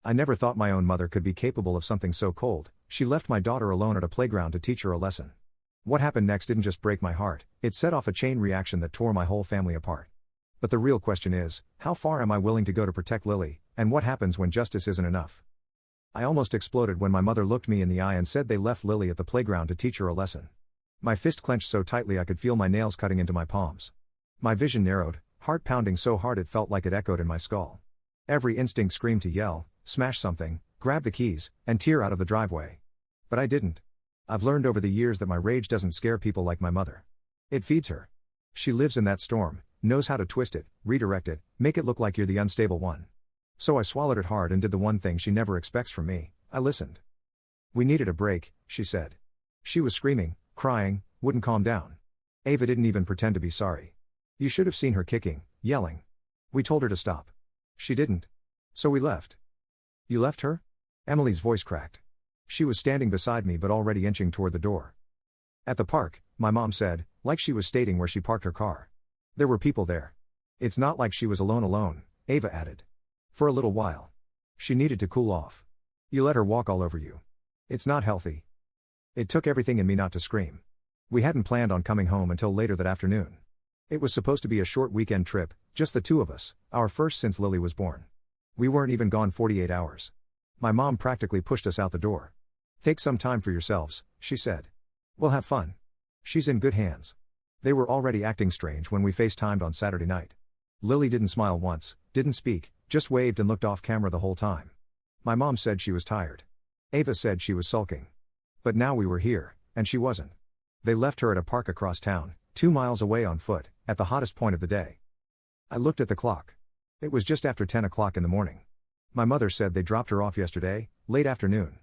I never thought my own mother could be capable of something so cold. She left my daughter alone at a playground to teach her a lesson. What happened next didn't just break my heart, it set off a chain reaction that tore my whole family apart. But the real question is, how far am I willing to go to protect Lily, and what happens when justice isn't enough? I almost exploded when my mother looked me in the eye and said they left Lily at the playground to teach her a lesson. My fist clenched so tightly I could feel my nails cutting into my palms. My vision narrowed, heart pounding so hard it felt like it echoed in my skull. Every instinct screamed to yell, smash something, grab the keys, and tear out of the driveway. But I didn't. I've learned over the years that my rage doesn't scare people like my mother. It feeds her. She lives in that storm, knows how to twist it, redirect it, make it look like you're the unstable one. So I swallowed it hard and did the one thing she never expects from me, I listened. We needed a break, she said. She was screaming, crying, wouldn't calm down. Ava didn't even pretend to be sorry. You should have seen her kicking, yelling. We told her to stop. She didn't. So we left. You left her? Emily's voice cracked. She was standing beside me but already inching toward the door. At the park, my mom said, like she was stating where she parked her car. There were people there. It's not like she was alone, Ava added. For a little while. She needed to cool off. You let her walk all over you. It's not healthy. It took everything in me not to scream. We hadn't planned on coming home until later that afternoon. It was supposed to be a short weekend trip, just the two of us, our first since Lily was born. We weren't even gone 48 hours. My mom practically pushed us out the door. Take some time for yourselves, she said. We'll have fun. She's in good hands. They were already acting strange when we FaceTimed on Saturday night. Lily didn't smile once, didn't speak, just waved and looked off camera the whole time. My mom said she was tired. Ava said she was sulking. But now we were here, and she wasn't. They left her at a park across town, 2 miles away on foot, at the hottest point of the day. I looked at the clock. It was just after 10 o'clock in the morning. My mother said they dropped her off yesterday, late afternoon.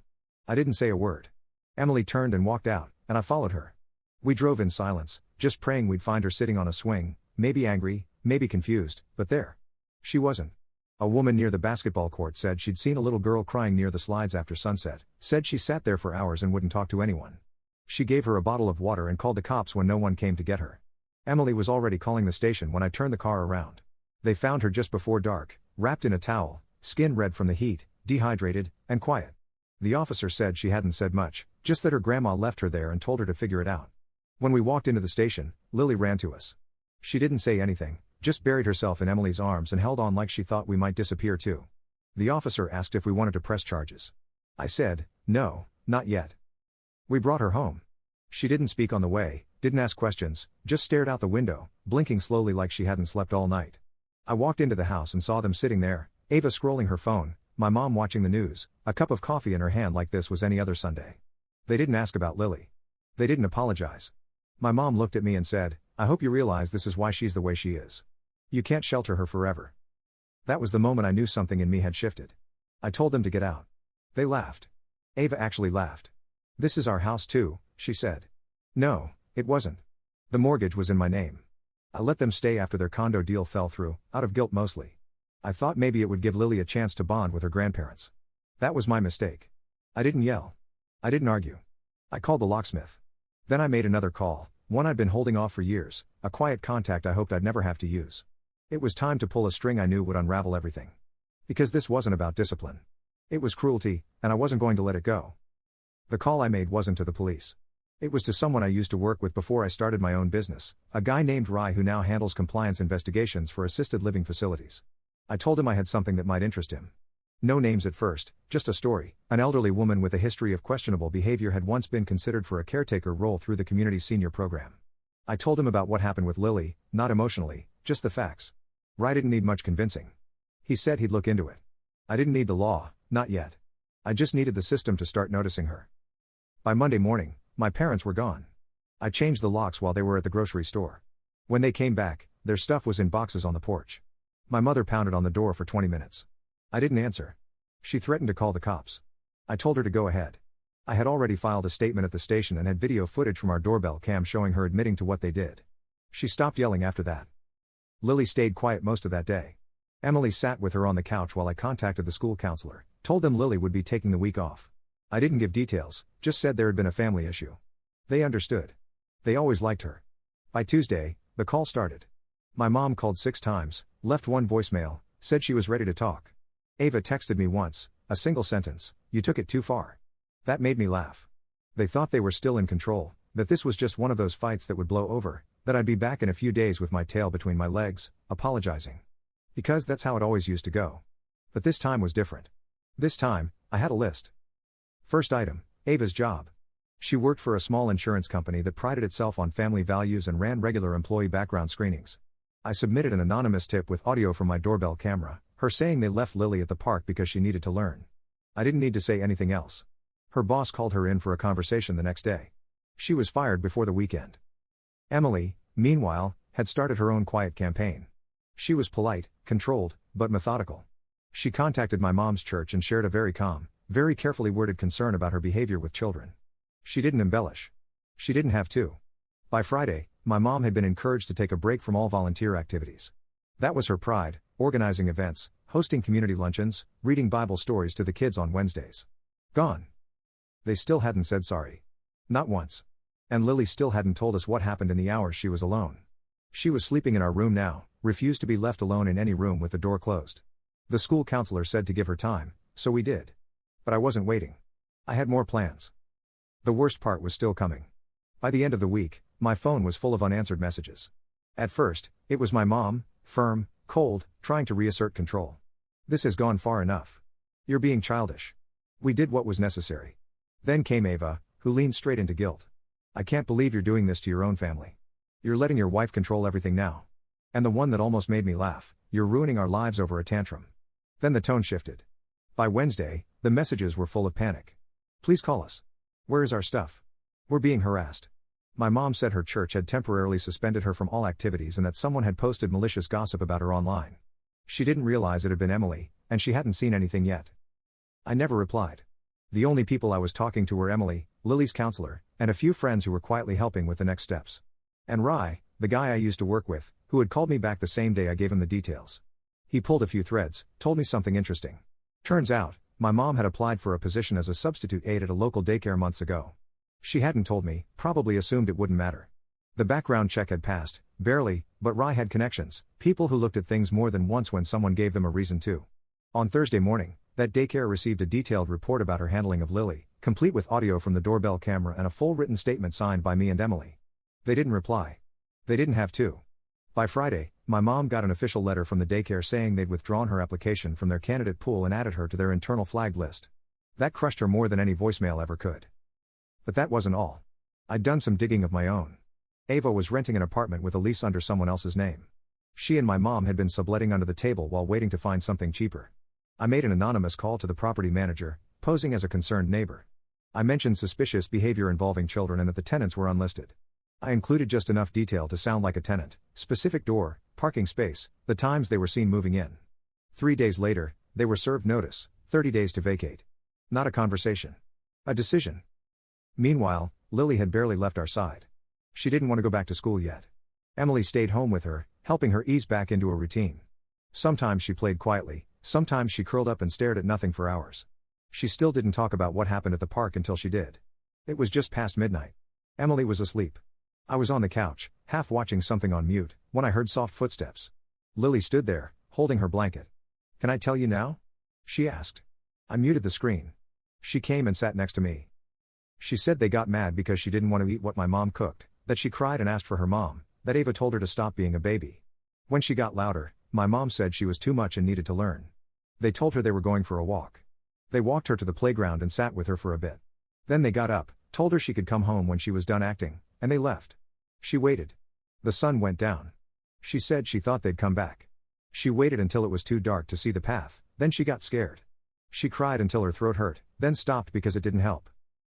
I didn't say a word. Emily turned and walked out, and I followed her. We drove in silence, just praying we'd find her sitting on a swing, maybe angry, maybe confused, but there. She wasn't. A woman near the basketball court said she'd seen a little girl crying near the slides after sunset, said she sat there for hours and wouldn't talk to anyone. She gave her a bottle of water and called the cops when no one came to get her. Emily was already calling the station when I turned the car around. They found her just before dark, wrapped in a towel, skin red from the heat, dehydrated, and quiet. The officer said she hadn't said much, just that her grandma left her there and told her to figure it out. When we walked into the station, Lily ran to us. She didn't say anything, just buried herself in Emily's arms and held on like she thought we might disappear too. The officer asked if we wanted to press charges. I said, no, not yet. We brought her home. She didn't speak on the way, didn't ask questions, just stared out the window, blinking slowly like she hadn't slept all night. I walked into the house and saw them sitting there, Ava scrolling her phone, my mom watching the news, a cup of coffee in her hand like this was any other Sunday. They didn't ask about Lily. They didn't apologize. My mom looked at me and said, I hope you realize this is why she's the way she is. You can't shelter her forever. That was the moment I knew something in me had shifted. I told them to get out. They laughed. Ava actually laughed. This is our house too, she said. No, it wasn't. The mortgage was in my name. I let them stay after their condo deal fell through, out of guilt mostly. I thought maybe it would give Lily a chance to bond with her grandparents. That was my mistake. I didn't yell. I didn't argue. I called the locksmith. Then I made another call, one I'd been holding off for years, a quiet contact I hoped I'd never have to use. It was time to pull a string I knew would unravel everything. Because this wasn't about discipline. It was cruelty, and I wasn't going to let it go. The call I made wasn't to the police. It was to someone I used to work with before I started my own business, a guy named Rai who now handles compliance investigations for assisted living facilities. I told him I had something that might interest him. No names at first, just a story. An elderly woman with a history of questionable behavior had once been considered for a caretaker role through the community's senior program. I told him about what happened with Lily, not emotionally, just the facts. Rai didn't need much convincing. He said he'd look into it. I didn't need the law, not yet. I just needed the system to start noticing her. By Monday morning, my parents were gone. I changed the locks while they were at the grocery store. When they came back, their stuff was in boxes on the porch. My mother pounded on the door for 20 minutes. I didn't answer. She threatened to call the cops. I told her to go ahead. I had already filed a statement at the station and had video footage from our doorbell cam showing her admitting to what they did. She stopped yelling after that. Lily stayed quiet most of that day. Emily sat with her on the couch while I contacted the school counselor, told them Lily would be taking the week off. I didn't give details, just said there had been a family issue. They understood. They always liked her. By Tuesday, the call started. My mom called 6 times, left one voicemail, said she was ready to talk. Ava texted me once, A single sentence, "You took it too far." That made me laugh. They thought they were still in control, that this was just one of those fights that would blow over, that I'd be back in a few days with my tail between my legs, apologizing. Because that's how it always used to go. But this time was different. This time, I had a list. First item, Ava's job. She worked for a small insurance company that prided itself on family values and ran regular employee background screenings. I submitted an anonymous tip with audio from my doorbell camera, her saying they left Lily at the park because she needed to learn. I didn't need to say anything else. Her boss called her in for a conversation the next day. She was fired before the weekend. Emily, meanwhile, had started her own quiet campaign. She was polite, controlled, but methodical. She contacted my mom's church and shared a very calm, very carefully worded concern about her behavior with children. She didn't embellish. She didn't have to. By Friday, my mom had been encouraged to take a break from all volunteer activities. That was her pride, organizing events, hosting community luncheons, reading Bible stories to the kids on Wednesdays. Gone. They still hadn't said sorry. Not once. And Lily still hadn't told us what happened in the hours she was alone. She was sleeping in our room now, refused to be left alone in any room with the door closed. The school counselor said to give her time, so we did. But I wasn't waiting. I had more plans. The worst part was still coming. By the end of the week, my phone was full of unanswered messages. At first, it was my mom, firm, cold, trying to reassert control. "This has gone far enough. You're being childish. We did what was necessary." Then came Ava, who leaned straight into guilt. "I can't believe you're doing this to your own family. You're letting your wife control everything now. And the one that almost made me laugh, you're ruining our lives over a tantrum." Then the tone shifted. By Wednesday, the messages were full of panic. "Please call us. Where is our stuff? We're being harassed." My mom said her church had temporarily suspended her from all activities and that someone had posted malicious gossip about her online. She didn't realize it had been Emily, and she hadn't seen anything yet. I never replied. The only people I was talking to were Emily, Lily's counselor, and a few friends who were quietly helping with the next steps. And Rai, the guy I used to work with, who had called me back the same day I gave him the details. He pulled a few threads, told me something interesting. Turns out, my mom had applied for a position as a substitute aide at a local daycare months ago. She hadn't told me, probably assumed it wouldn't matter. The background check had passed, barely, but Rai had connections, people who looked at things more than once when someone gave them a reason to. On Thursday morning, that daycare received a detailed report about her handling of Lily, complete with audio from the doorbell camera and a full written statement signed by me and Emily. They didn't reply. They didn't have to. By Friday, my mom got an official letter from the daycare saying they'd withdrawn her application from their candidate pool and added her to their internal flagged list. That crushed her more than any voicemail ever could. But that wasn't all. I'd done some digging of my own. Ava was renting an apartment with a lease under someone else's name. She and my mom had been subletting under the table while waiting to find something cheaper. I made an anonymous call to the property manager, posing as a concerned neighbor. I mentioned suspicious behavior involving children and that the tenants were unlisted. I included just enough detail to sound like a tenant, specific door, parking space, the times they were seen moving in. 3 days later, they were served notice, 30 days to vacate. Not a conversation. A decision. Meanwhile, Lily had barely left our side. She didn't want to go back to school yet. Emily stayed home with her, helping her ease back into a routine. Sometimes she played quietly, sometimes she curled up and stared at nothing for hours. She still didn't talk about what happened at the park until she did. It was just past midnight. Emily was asleep. I was on the couch, half watching something on mute, when I heard soft footsteps. Lily stood there, holding her blanket. "Can I tell you now?" she asked. I muted the screen. She came and sat next to me. She said they got mad because she didn't want to eat what my mom cooked, that she cried and asked for her mom, that Ava told her to stop being a baby. When she got louder, my mom said she was too much and needed to learn. They told her they were going for a walk. They walked her to the playground and sat with her for a bit. Then they got up, told her she could come home when she was done acting, and they left. She waited. The sun went down. She said she thought they'd come back. She waited until it was too dark to see the path, then she got scared. She cried until her throat hurt, then stopped because it didn't help.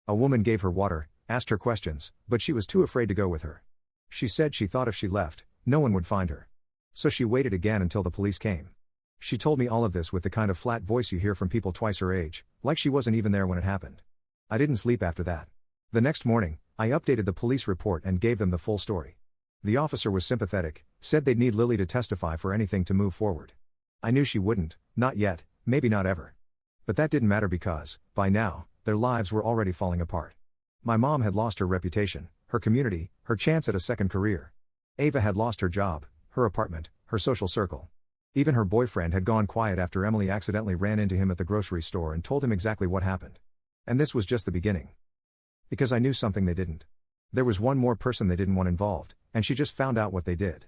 A woman gave her water, asked her questions, but she was too afraid to go with her. She said she thought if she left, no one would find her. So she waited again until the police came. She told me all of this with the kind of flat voice you hear from people twice her age, like she wasn't even there when it happened. I didn't sleep after that. The next morning, I updated the police report and gave them the full story. The officer was sympathetic, said they'd need Lily to testify for anything to move forward. I knew she wouldn't, not yet, maybe not ever. But that didn't matter because, by now, their lives were already falling apart. My mom had lost her reputation, her community, her chance at a second career. Ava had lost her job, her apartment, her social circle. Even her boyfriend had gone quiet after Emily accidentally ran into him at the grocery store and told him exactly what happened. And this was just the beginning. Because I knew something they didn't. There was one more person they didn't want involved, and she just found out what they did.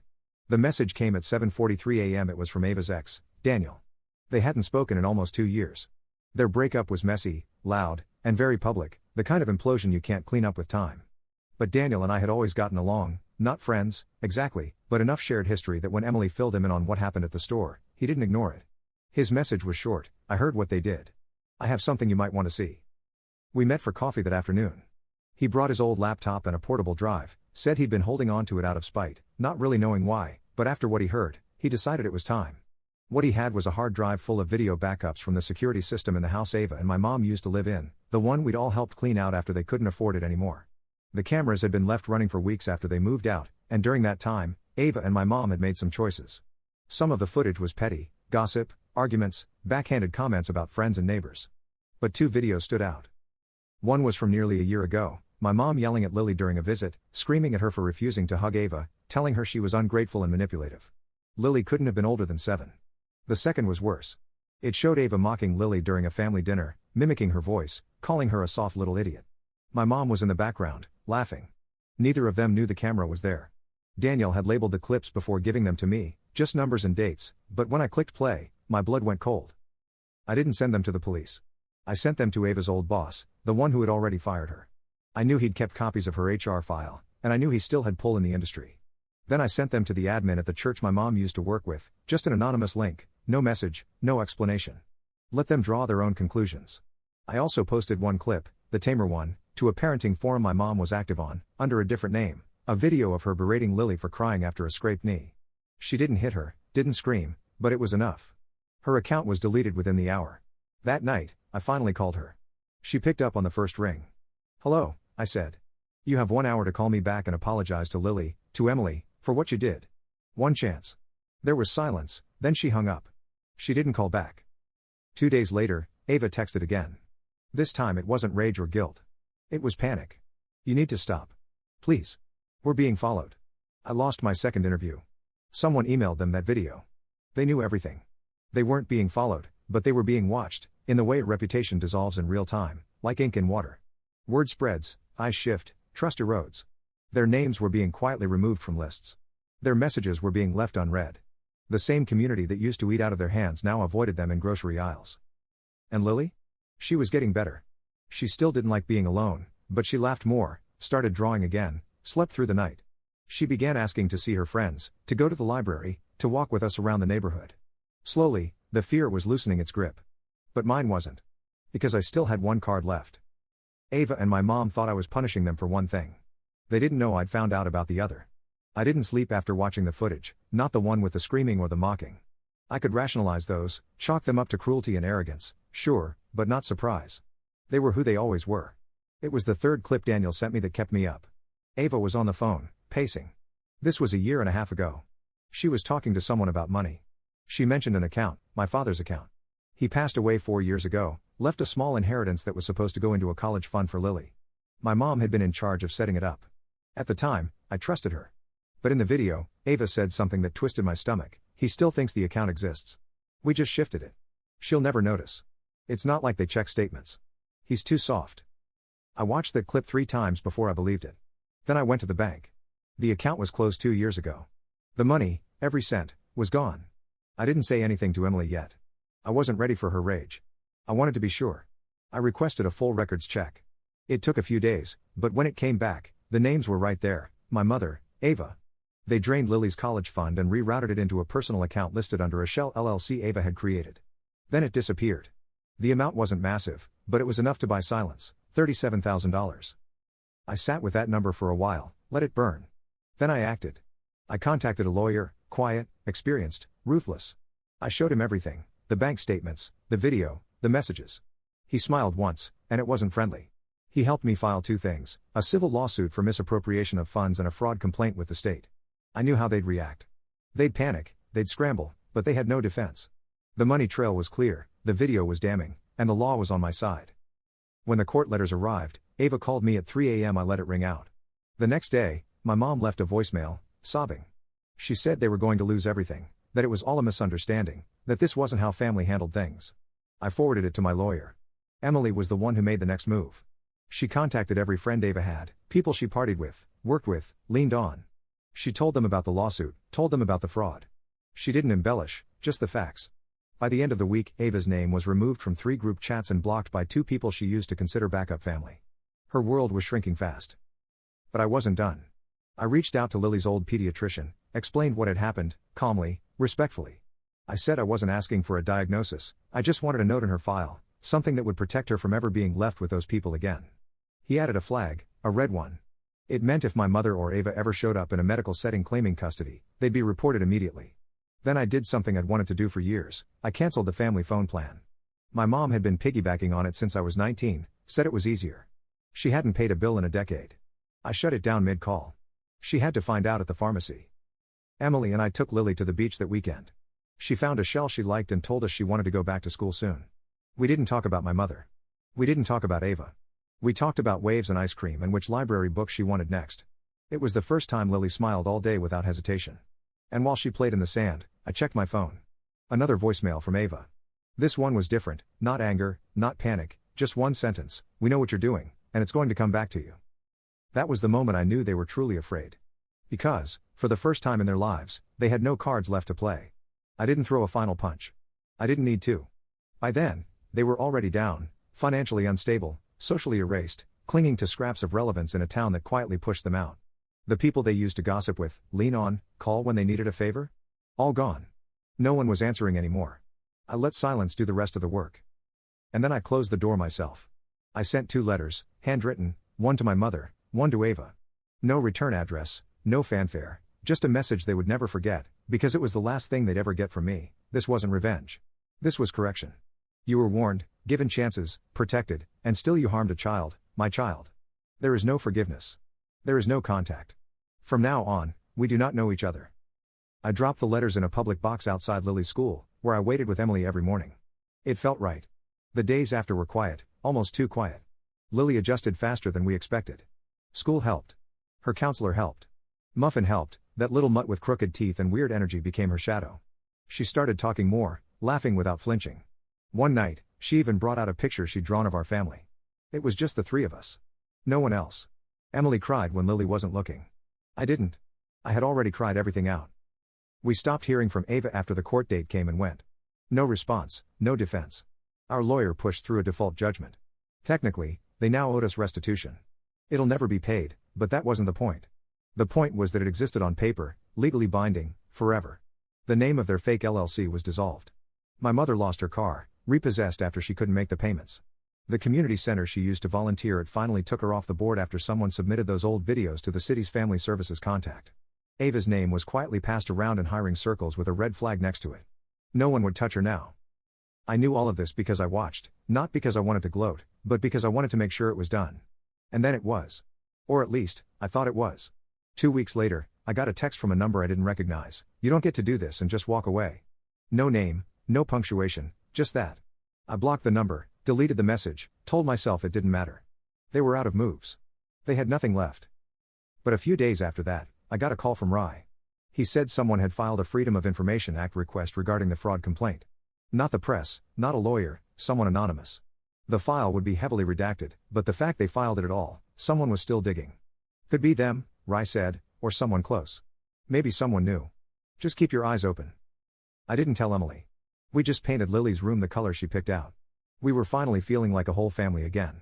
The message came at 7:43 a.m. It was from Ava's ex, Daniel. They hadn't spoken in almost 2 years. Their breakup was messy, loud, and very public, the kind of implosion you can't clean up with time. But Daniel and I had always gotten along, not friends, exactly, but enough shared history that when Emily filled him in on what happened at the store, he didn't ignore it. His message was short: I heard what they did. I have something you might want to see. We met for coffee that afternoon. He brought his old laptop and a portable drive, said he'd been holding on to it out of spite, not really knowing why, but after what he heard, he decided it was time. What he had was a hard drive full of video backups from the security system in the house Ava and my mom used to live in, the one we'd all helped clean out after they couldn't afford it anymore. The cameras had been left running for weeks after they moved out, and during that time, Ava and my mom had made some choices. Some of the footage was petty, gossip, arguments, backhanded comments about friends and neighbors. But 2 videos stood out. One was from nearly a year ago, my mom yelling at Lily during a visit, screaming at her for refusing to hug Ava, telling her she was ungrateful and manipulative. Lily couldn't have been older than 7. The second was worse. It showed Ava mocking Lily during a family dinner, mimicking her voice, calling her a soft little idiot. My mom was in the background, laughing. Neither of them knew the camera was there. Daniel had labeled the clips before giving them to me, just numbers and dates, but when I clicked play, my blood went cold. I didn't send them to the police. I sent them to Ava's old boss, the one who had already fired her. I knew he'd kept copies of her HR file, and I knew he still had pull in the industry. Then I sent them to the admin at the church my mom used to work with, just an anonymous link, no message, no explanation. Let them draw their own conclusions. I also posted one clip, the tamer one, to a parenting forum my mom was active on, under a different name, a video of her berating Lily for crying after a scraped knee. She didn't hit her, didn't scream, but it was enough. Her account was deleted within the hour. That night, I finally called her. She picked up on the first ring. "Hello," I said. "You have 1 hour to call me back and apologize to Lily, to Emily, for what you did. One chance." There was silence, then she hung up. She didn't call back. 2 days later, Ava texted again. This time it wasn't rage or guilt. It was panic. "You need to stop. Please. We're being followed." I lost my second interview. Someone emailed them that video. They knew everything. They weren't being followed, but they were being watched, in the way a reputation dissolves in real time, like ink in water. Word spreads, eyes shift, trust erodes. Their names were being quietly removed from lists. Their messages were being left unread. The same community that used to eat out of their hands now avoided them in grocery aisles. And Lily? She was getting better. She still didn't like being alone, but she laughed more, started drawing again, slept through the night. She began asking to see her friends, to go to the library, to walk with us around the neighborhood. Slowly, the fear was loosening its grip. But mine wasn't. Because I still had one card left. Ava and my mom thought I was punishing them for one thing. They didn't know I'd found out about the other. I didn't sleep after watching the footage, not the one with the screaming or the mocking. I could rationalize those, chalk them up to cruelty and arrogance, sure, but not surprise. They were who they always were. It was the third clip Daniel sent me that kept me up. Ava was on the phone, pacing. This was a year and a half ago. She was talking to someone about money. She mentioned an account, my father's account. He passed away 4 years ago, left a small inheritance that was supposed to go into a college fund for Lily. My mom had been in charge of setting it up. At the time, I trusted her. But in the video, Ava said something that twisted my stomach. "He still thinks the account exists. We just shifted it. She'll never notice. It's not like they check statements. He's too soft." I watched that clip 3 times before I believed it. Then I went to the bank. The account was closed 2 years ago. The money, every cent, was gone. I didn't say anything to Emily yet. I wasn't ready for her rage. I wanted to be sure. I requested a full records check. It took a few days, but when it came back, the names were right there, my mother, Ava. They drained Lily's college fund and rerouted it into a personal account listed under a shell LLC Ava had created. Then it disappeared. The amount wasn't massive, but it was enough to buy silence, $37,000. I sat with that number for a while, let it burn. Then I acted. I contacted a lawyer, quiet, experienced, ruthless. I showed him everything, the bank statements, the video, the messages. He smiled once, and it wasn't friendly. He helped me file 2 things, a civil lawsuit for misappropriation of funds and a fraud complaint with the state. I knew how they'd react. They'd panic, they'd scramble, but they had no defense. The money trail was clear, the video was damning, and the law was on my side. When the court letters arrived, Ava called me at 3 a.m. I let it ring out. The next day, my mom left a voicemail, sobbing. She said they were going to lose everything, that it was all a misunderstanding, that this wasn't how family handled things. I forwarded it to my lawyer. Emily was the one who made the next move. She contacted every friend Ava had, people she partied with, worked with, leaned on. She told them about the lawsuit, told them about the fraud. She didn't embellish, just the facts. By the end of the week, Ava's name was removed from 3 group chats and blocked by 2 people she used to consider backup family. Her world was shrinking fast. But I wasn't done. I reached out to Lily's old pediatrician, explained what had happened, calmly, respectfully. I said I wasn't asking for a diagnosis, I just wanted a note in her file, something that would protect her from ever being left with those people again. He added a flag, a red one. It meant if my mother or Ava ever showed up in a medical setting claiming custody, they'd be reported immediately. Then I did something I'd wanted to do for years, I canceled the family phone plan. My mom had been piggybacking on it since I was 19, said it was easier. She hadn't paid a bill in a decade. I shut it down mid-call. She had to find out at the pharmacy. Emily and I took Lily to the beach that weekend. She found a shell she liked and told us she wanted to go back to school soon. We didn't talk about my mother. We didn't talk about Ava. We talked about waves and ice cream and which library book she wanted next. It was the first time Lily smiled all day without hesitation. And while she played in the sand, I checked my phone. Another voicemail from Ava. This one was different, not anger, not panic, just one sentence, "We know what you're doing, and it's going to come back to you." That was the moment I knew they were truly afraid. Because, for the first time in their lives, they had no cards left to play. I didn't throw a final punch. I didn't need to. By then, they were already down, financially unstable, socially erased, clinging to scraps of relevance in a town that quietly pushed them out. The people they used to gossip with, lean on, call when they needed a favor? All gone. No one was answering anymore. I let silence do the rest of the work. And then I closed the door myself. I sent 2 letters, handwritten, one to my mother, one to Ava. No return address, no fanfare, just a message they would never forget, because it was the last thing they'd ever get from me. This wasn't revenge. This was correction. You were warned, given chances, protected, and still you harmed a child, my child. There is no forgiveness. There is no contact. From now on, we do not know each other. I dropped the letters in a public box outside Lily's school, where I waited with Emily every morning. It felt right. The days after were quiet, almost too quiet. Lily adjusted faster than we expected. School helped. Her counselor helped. Muffin helped, that little mutt with crooked teeth and weird energy became her shadow. She started talking more, laughing without flinching. One night, she even brought out a picture she'd drawn of our family. It was just the 3 of us. No one else. Emily cried when Lily wasn't looking. I didn't. I had already cried everything out. We stopped hearing from Ava after the court date came and went. No response, no defense. Our lawyer pushed through a default judgment. Technically, they now owed us restitution. It'll never be paid, but that wasn't the point. The point was that it existed on paper, legally binding, forever. The name of their fake LLC was dissolved. My mother lost her car, repossessed after she couldn't make the payments. The community center she used to volunteer at finally took her off the board after someone submitted those old videos to the city's family services contact. Ava's name was quietly passed around in hiring circles with a red flag next to it. No one would touch her now. I knew all of this because I watched, not because I wanted to gloat, but because I wanted to make sure it was done. And then it was. Or at least, I thought it was. 2 weeks later, I got a text from a number I didn't recognize. "You don't get to do this and just walk away." No name, no punctuation, just that. I blocked the number, deleted the message, told myself it didn't matter. They were out of moves. They had nothing left. But a few days after that, I got a call from Rye. He said someone had filed a Freedom of Information Act request regarding the fraud complaint. Not the press, not a lawyer, someone anonymous. The file would be heavily redacted, but the fact they filed it at all, someone was still digging. Could be them, Rye said, or someone close. Maybe someone new. Just keep your eyes open. I didn't tell Emily. We just painted Lily's room the color she picked out. We were finally feeling like a whole family again.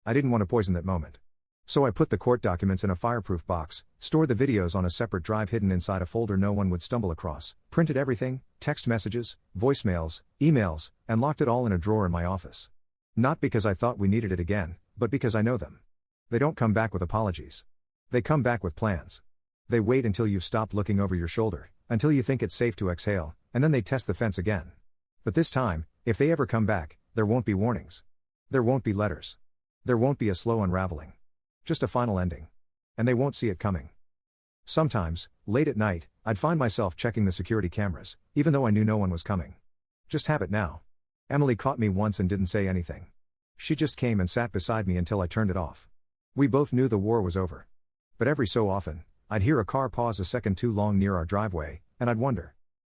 I didn't want to poison that moment. So I put the court documents in a fireproof box, stored the videos on a separate drive hidden inside a folder no one would stumble across, printed everything, text messages, voicemails, emails, and locked it all in a drawer in my office. Not because I thought we needed it again, but because I know them. They don't come back with apologies. They come back with plans. They wait until you've stopped looking over your shoulder, until you think it's safe to exhale, and then they test the fence again. But this time, if they ever come back, there won't be warnings. There won't be letters. There won't be a slow unraveling. Just a final ending. And they won't see it coming. Sometimes, late at night, I'd find myself checking the security cameras, even though I knew no one was coming. Just habit now. Emily caught me once and didn't say anything. She just came and sat beside me until I turned it off. We both knew the war was over. But every so often, I'd hear a car pause a second too long near our driveway, and I'd wonder,